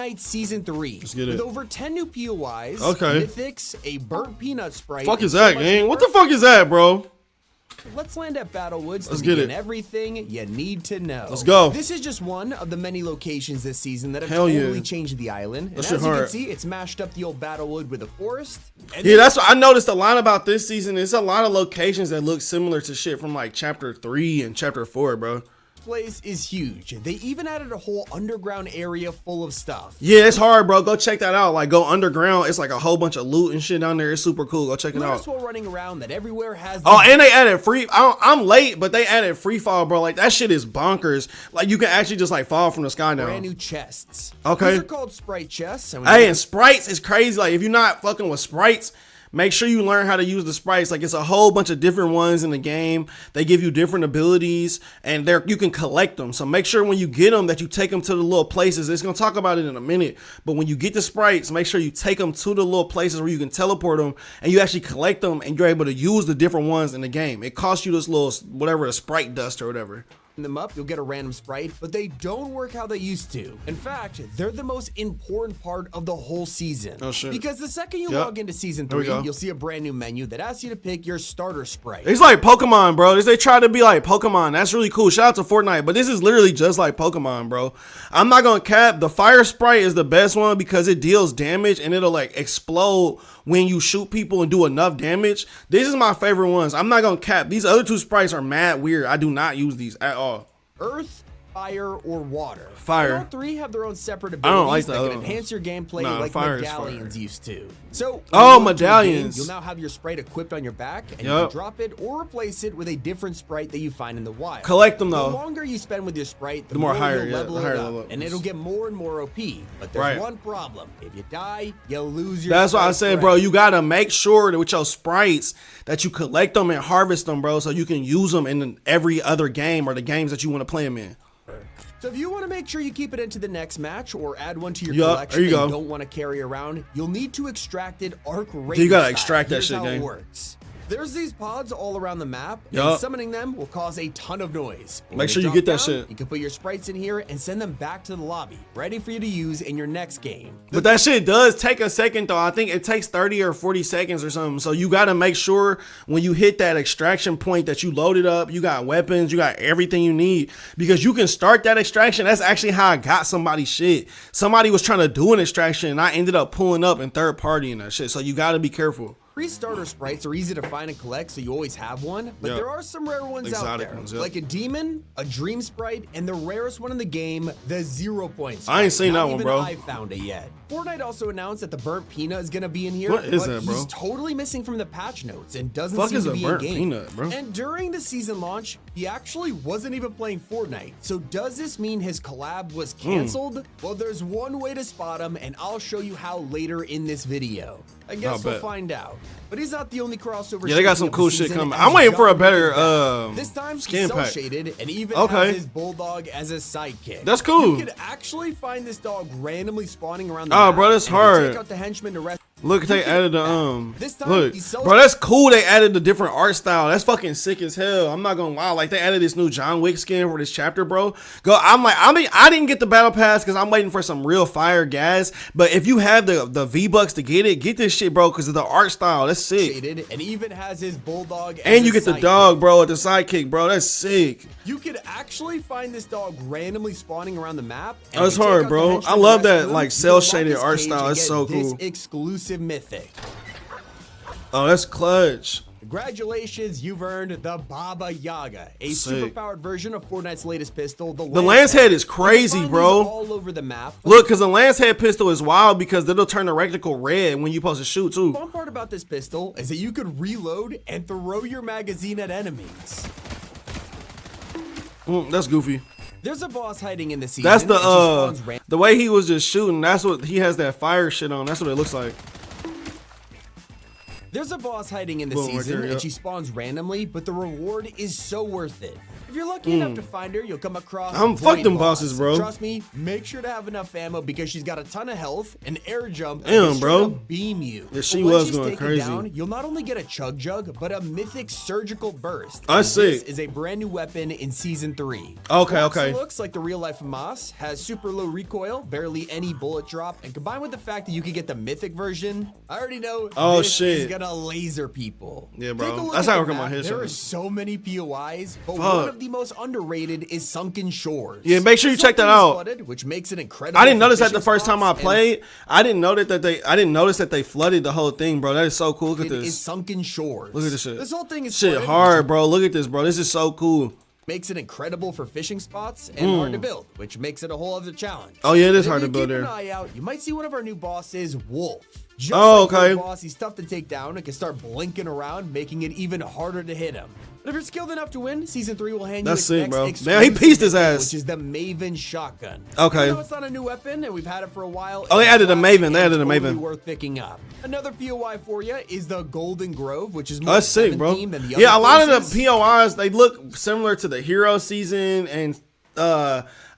Fortnite Season 3. Let's get it. With over 10 new POIs, okay. mythics, a burnt peanut sprite. Fuck is that, gang? What the fuck is that, bro? Let's land at Battlewoods to Let's get begin it. everything you need to know. Let's go. This is just one of the many locations this season that have Hell totally yeah. changed the island. And That as shit you can hard. see, it's mashed up the old Battlewood with a forest. And Yeah, that's what I noticed a lot about this season. There's a lot of locations that look similar to shit from like chapter 3 and chapter 4, bro. place is huge. They even added a whole underground area full of stuff. Yeah, it's hard, bro. Go check that out. Like, go underground. It's like a whole bunch of loot and shit down there. It's super cool. Go check it out. While running around that everywhere has. Oh, and they added free. I'm late, but they added free fall, bro. Like, that shit is bonkers. Like, you can actually just like fall from the sky now. Brand new chests. Okay. These are called sprite chests. Hey, and sprites is crazy. Like, if you're not fucking with sprites, make sure you learn how to use the sprites. Like, it's a whole bunch of different ones in the game. They give you different abilities, and you can collect them. So make sure when you get them that you take them to the little places. It's gonna talk about it in a minute. But when you get the sprites, make sure you take them to the little places where you can teleport them, and you actually collect them, and you're able to use the different ones in the game. It costs you this little whatever, a sprite dust or whatever. Them up, you'll get a random sprite, but they don't work how they used to. In fact, they're the most important part of the whole season. Oh shit. Because the second you log into season 3, you'll see a brand new menu that asks you to pick your starter sprite. It's like Pokemon, bro. They try to be like Pokemon. That's really cool. Shout out to Fortnite, but this is literally just like Pokemon, bro. I'm not gonna cap. The fire sprite is the best one because it deals damage and it'll like explode when you shoot people and do enough damage. This is my favorite ones. I'm not gonna cap. These other two sprites are mad weird. I do not use these at all. Earth, fire, or water. Fire. All three have their own separate I don't abilities like that the can enhance your gameplay like fire is medallions fire. used to. So, Oh, when you go into a medallions. game, you'll now have your sprite equipped on your back, and you can drop it or replace it with a different sprite that you find in the wild. Collect them though. The longer you spend with your sprite, the more more higher, you'll level the higher it up, level. and it'll get more and more OP. But there's one problem: if you die, you lose your. That's why I sprite said, bro, you gotta make sure that with your sprites that you collect them and harvest them, bro, so you can use them in every other game or the games that you want to play them in. So if you want to make sure you keep it into the next match or add one to your collection there you that go. you don't want to carry around, you'll need to extract it arc rate. You gotta extract that shit, how it gang. works. There's these pods all around the map, and Yup. summoning them will cause a ton of noise. When Make they sure you drop get that down, shit. You can put your sprites in here and send them back to the lobby, ready for you to use in your next game. But that shit does take a second though. I think it takes 30 or 40 seconds or something. So you got to make sure when you hit that extraction point that you loaded up, you got weapons, you got everything you need, because you can start that extraction. That's actually how I got somebody's shit. Somebody was trying to do an extraction and I ended up pulling up and third party and that shit. So you got to be careful. Free starter sprites are easy to find and collect, so you always have one, but there are some rare ones out Exotic there, ones, like a demon, a dream sprite, and the rarest one in the game, the 0 point sprite. I ain't seen Not that one, even bro. I found it yet. Fortnite also announced that the burnt peanut is gonna be in here. What is but that, bro? He's totally missing from the patch notes and doesn't Fuck seem is to a be burnt in game. peanut, bro? And during the season launch, he actually wasn't even playing Fortnite. So does this mean his collab was canceled? Well, there's one way to spot him, and I'll show you how later in this video. I guess we'll find out. But he's not the only crossover. Yeah, they got some of the cool shit season, coming. as I'm waiting for a John better is back. This time skin he's pack. cel-shaded and even has his bulldog as a sidekick. That's cool. You could actually find this dog randomly spawning around the Oh, map, bro, that's and if you hard. Take out the henchman to rest. Look, they added the This time, look, he's bro, that's cool. They added the different art style. That's fucking sick as hell. I'm not gonna lie. Like, they added this new John Wick skin for this chapter, bro. I didn't get the battle pass because I'm waiting for some real fire gas. But if you have the V-Bucks to get this shit, bro, because of the art style. That's sick. And even has his bulldog. And you as get a the sidekick. dog, bro, at the sidekick, bro. That's sick. You could actually find this dog randomly spawning around the map. Oh, it's hard, bro. I love that like cell shaded art style. It's so cool. This exclusive mythic. Oh, that's clutch. Congratulations, you've earned the Baba Yaga, a superpowered version of Fortnite's latest pistol. The Lance Head is crazy, bro. All over the map. Look, because the Lance Head pistol is wild because it'll turn the reticle red when you supposed to shoot too. The fun part about this pistol is that you could reload and throw your magazine at enemies. That's goofy. There's a boss hiding in the season. That's the way he was just shooting. That's what he has that fire shit on. That's what it looks like. There's a boss hiding in the season, and she spawns randomly, but the reward is so worth it. If you're lucky enough to find her, you'll come across fuck them bosses, bro. Trust me, make sure to have enough ammo because she's got a ton of health, an air jump, damn, and bro. beam you. Yeah, she was going crazy. Down, you'll not only get a chug jug, but a mythic surgical burst. I see. This is a brand new weapon in season 3. Okay. Looks like the real life Moss, has super low recoil, barely any bullet drop, and combined with the fact that you can get the mythic version, I already know this is gonna laser people. Yeah, bro. That's how we're coming on his. There are so many POIs, but one of the most underrated is Sunken Shores. Yeah, make sure you check that out. Flooded, which makes it incredible. I didn't notice that the first time I played. I didn't notice that they flooded the whole thing, bro. That is so cool. Look at this. It is Sunken Shores. Look at this shit. This whole thing is shit hard, bro. Look at this, bro. This is so cool. Makes it incredible for fishing spots and hard to build, which makes it a whole other challenge. Oh yeah, it is hard to build there. Keep an eye out. You might see one of our new bosses, Wolf. Just okay. Boss, he's tough to take down and can start blinking around, making it even harder to hit him. But if you're skilled enough to win, season 3 will hand you That's sick, bro. next Man, he pieced his ass. Which is the Maven shotgun. Okay. Even though it's not a new weapon and we've had it for a while. Oh, they added a Maven. They added a Maven. Worth picking up. Another POI for you is the Golden Grove, which is more that's sick, bro. Than the yeah, a lot places. of the POIs they look similar to the Hero season and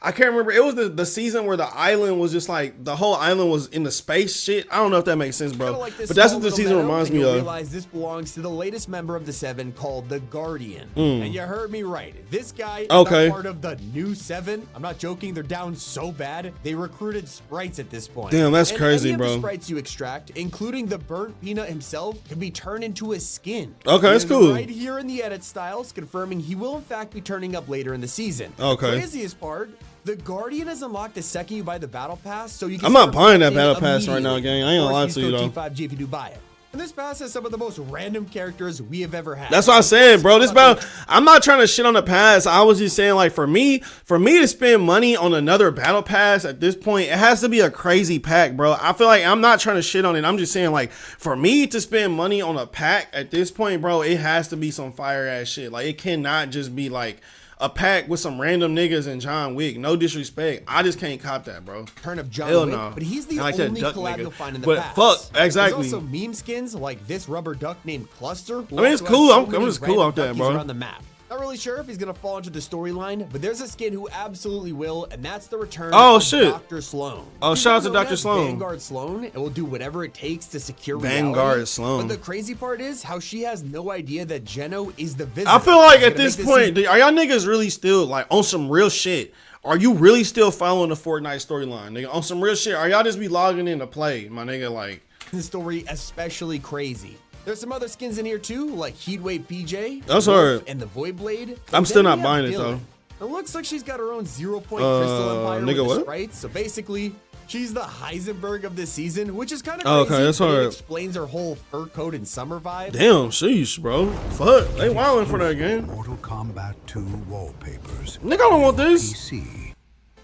I can't remember. It was the season where the island was just like the whole island was in the space shit. I don't know if that makes sense, bro. Like but that's what the season reminds me of. Realize this belongs to the latest member of the 7 called the Guardian. And you heard me right. This guy is not part of the new 7. I'm not joking. They're down so bad. They recruited sprites at this point. Damn, that's crazy, any bro. Of the sprites you extract, including the burnt peanut himself, can be turned into a skin. Okay, that's cool. Right here in the edit styles, confirming he will in fact be turning up later in the season. Okay. Craziest part. The Guardian is unlocked the second you buy the battle pass, so you can. I'm not buying that battle pass right now, gang. I ain't gonna lie to you though. T5G if you do buy it. And this pass has some of the most random characters we have ever had. That's what I said, bro. This battle, I'm not trying to shit on the pass. I was just saying, like, for me to spend money on another battle pass at this point, it has to be a crazy pack, bro. I feel like I'm not trying to shit on it. I'm just saying, like, for me to spend money on a pack at this point, bro, it has to be some fire ass shit. Like, it cannot just be like a pack with some random niggas and John Wick. No disrespect. I just can't cop that, bro. Turn of John Hell Wick, no. but he's the like only collab you'll find in the past. Fuck, exactly. There's also meme skins like this rubber duck named Cluster. I mean, it's cool. I'm just cool off that, bro. Around the map. Not really sure if he's gonna fall into the storyline, but there's a skin who absolutely will, and that's the return of Dr. Sloan. Oh, shout out to Dr. Sloan. Vanguard Sloan, it will do whatever it takes to secure Vanguard Sloan. But the crazy part is how she has no idea that Geno is the visitor. I feel like at this point, are y'all niggas really still like on some real shit? Are you really still following the Fortnite storyline, nigga? On some real shit? Are y'all just be logging in to play, my nigga? Like the story especially crazy. There's some other skins in here too, like Heatwave PJ. That's hard. And the Void Blade. I'm still not buying it though. It looks like she's got her own 0-point crystal empire nigga, with the sprites. So basically, she's the Heisenberg of this season, which is kind of crazy. Okay, that's hard. It explains her whole fur coat and summer vibe. Damn, sheesh, bro. Fuck, they wildin' for that game. Mortal Kombat 2 wallpapers. Nigga, I don't want this. PC.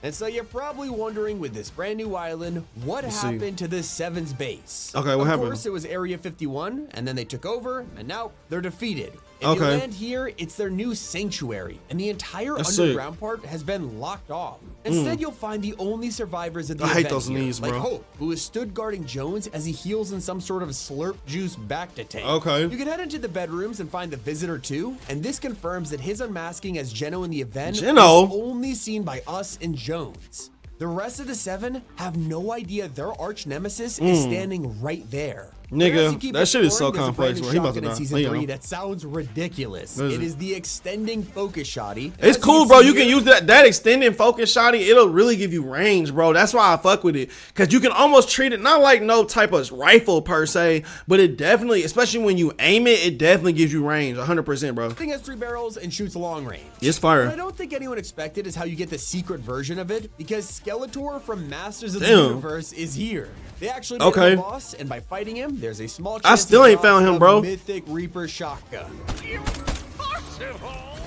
And so you're probably wondering with this brand new island, what happened to this 7's base? Okay, what happened? Of course, it was Area 51, and then they took over, and now they're defeated. If you Okay. land here, it's their new sanctuary, and the entire That's underground part has been locked off. Instead, you'll find the only survivors of the I event hate those here, knees, like bro. Hope, who is stood guarding Jones as he heals in some sort of slurp juice back to tank. Okay. You can head into the bedrooms and find the visitor too, and this confirms that his unmasking as Geno in the event is only seen by us and Jones. The rest of the 7 have no idea their arch nemesis is standing right there. Nigga, that shit is so complex, bro. He about to die. Season 3 that sounds ridiculous. It is the extending focus shotty. It's cool, bro. You can use that extending focus shotty. It'll really give you range, bro. That's why I fuck with it. Because you can almost treat it not like no type of rifle per se, but it definitely, especially when you aim it, it definitely gives you range. 100%, bro. The thing has 3 barrels and shoots long range. It's fire. What I don't think anyone expected is how you get the secret version of it, because Skeletor from Masters of the Universe is here. They actually made him a boss, and by fighting him, there's a small chance I still ain't found him, bro. Mythic Reaper shotgun.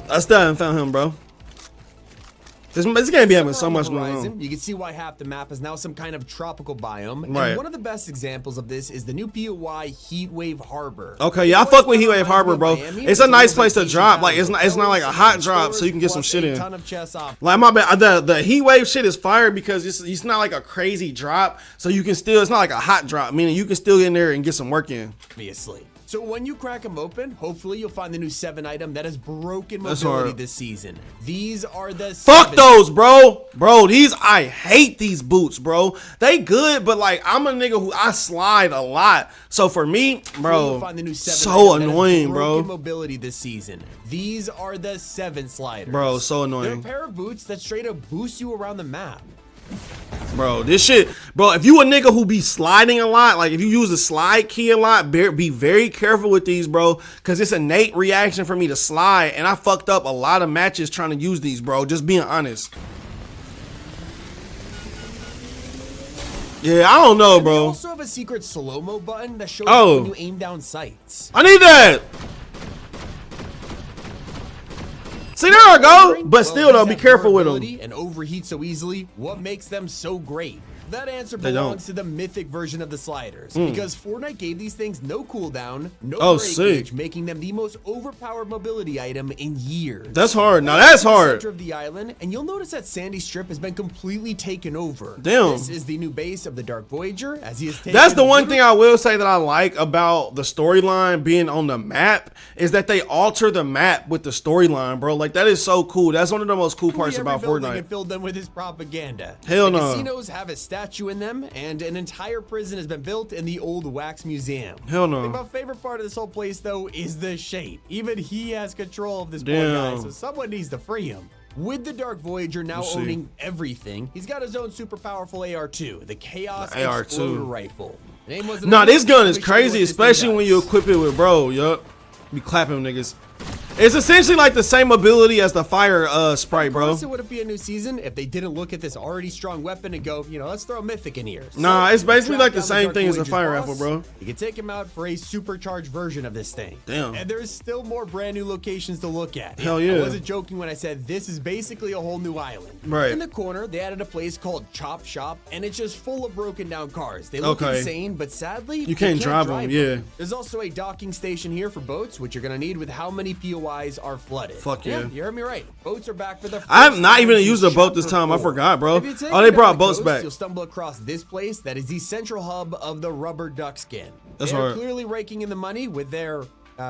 I still haven't found him, bro. This game be having so much going on. You can see why half the map is now some kind of tropical biome. Right. And one of the best examples of this is the new POI Heatwave Harbor. Okay, yeah, I fuck with Heatwave Harbor, bro. It's a nice place to drop. Like it's not like a hot drop, so you can get some shit in. Like my bad, the Heatwave shit is fire because it's not like a crazy drop, so you can still. It's not like a hot drop, meaning you can still get in there and get some work in. Obviously. So when you crack them open, hopefully you'll find the new 7 item that has broken That's mobility hard. this season. These are the Fuck 7 those, bro. Bro, I hate these boots, bro. They good, but like I'm a nigga who I slide a lot. So for me, bro, You'll find the new 7 so item that has annoying, broken bro. mobility this season. These are the 7 sliders. Bro, so They're a annoying. pair of boots that straight up boost you around the map. Bro, this shit, bro, if you a nigga who be sliding a lot, like if you use the slide key a lot, be very careful with these, bro, because it's an innate reaction for me to slide, and I fucked up a lot of matches trying to use these, bro, just being honest. Yeah, I don't know, They bro. also have a secret slow-mo button that shows Oh. up when you aim down sights. I need that. See, there I go. But still, though, be careful with them. And overheat so easily. What makes them so great? That answer They belongs don't. to the mythic version of the sliders, because Fortnite gave these things no cooldown, no Oh, breakage, sick. making them the most overpowered mobility item in years. That's hard. Now that's The hard. center of the island, and you'll notice that sandy strip has been completely taken over. Damn. This is the new base of the Dark Voyager, as he has taken. That's the one thing I will say that I like about the storyline being on the map is that they alter the map with the storyline, bro. Like that is so cool. That's one of the most cool parts Every about building Fortnite. and filled them with his propaganda. Hell the no. Casinos have a statue in them, and an entire prison has been built in the old wax museum. Hell no. My favorite part of this whole place, though, is the shape. Even he has control of this poor Damn. guy, so someone needs to free him. With the Dark Voyager now Let's see. owning everything, he's got his own super powerful AR-2, the Chaos The AR-2. Exploder Rifle. The name wasn't Nah, enough, this gun is let me show you what crazy, this thing especially when you does. equip it with bro. Yup. Be clapping niggas. It's essentially like the same ability as the fire sprite, bro. It wouldn't be a new season if they didn't look at this already strong weapon and go, let's throw a mythic in here. Nah, it's basically drop like the down same Dark thing as a Voyager's fire boss, rifle, bro. You can take him out for a supercharged version of this thing. Damn. And there's still more brand new locations to look at. Hell yeah. I wasn't joking when I said this is basically a whole new island. Right. In the corner, they added a place called Chop Shop, and it's just full of broken down cars. They look Okay. insane, but sadly, You can't drive them, yeah. There's also a docking station here for boats, which you're gonna need with how many POIs are flooded. Fuck yeah. You heard me right. Boats are back for the first I'm not time even since used a boat this Chapter time. I 4. forgot, bro. If you take Oh, it they down brought the boats coast, back. You'll stumble across this place that is the central hub of the rubber duck skin. That's They're hard. clearly raking in the money with their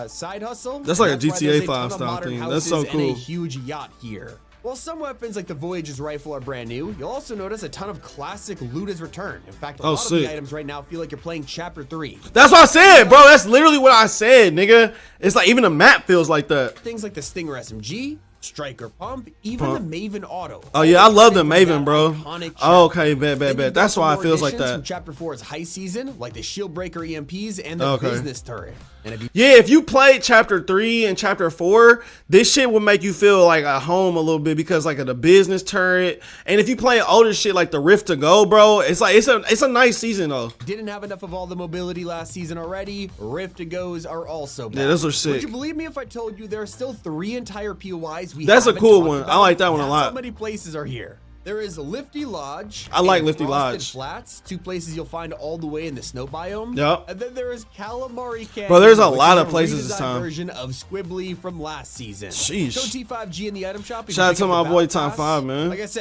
side hustle. That's like a That's why GTA there's 5 ton of style modern thing. That's so houses and a cool. huge yacht here. While some weapons like the Voyager's rifle are brand new, you'll also notice a ton of classic loot has returned. In fact, a lot of sick. the items right now feel like you're playing Chapter 3. That's what I said, bro. That's literally what I said, nigga. It's like even the map feels like that. Things like the Stinger SMG, Striker Pump, even the Maven Auto. Oh yeah, I love the From Maven, that bro. iconic Oh, chapter. okay, Then bet. you've got That's some why it more feels like additions that. From Chapter 4's high season, like the Shieldbreaker EMPs and the Okay. business turret. And if you Yeah, if you played Chapter 3 and Chapter 4, this shit will make you feel like at home a little bit because like of the business turret. And if you play older shit like the Rift to Go, bro, it's like it's a nice season though. didn't have enough of all the mobility last season already, Rift to Goes are also back. Yeah, those are Would sick. you believe me if I told you there are still 3 entire POIs we That's a haven't cool talked one. I about? like that one a That's lot. How many places are here? There is Lifty Lodge. I like and Lifty Frosted Lodge. Flats, 2 places you'll find all the way in the snow biome. Yep. And then there is Calamari Canyon. Bro, there's a which lot is of places this redesigned time. Version of Squibbly from last season. Sheesh. Show T5G in the item shop. if you Shout out pick to up my the boy battle Time pass. 5, man. Like I said,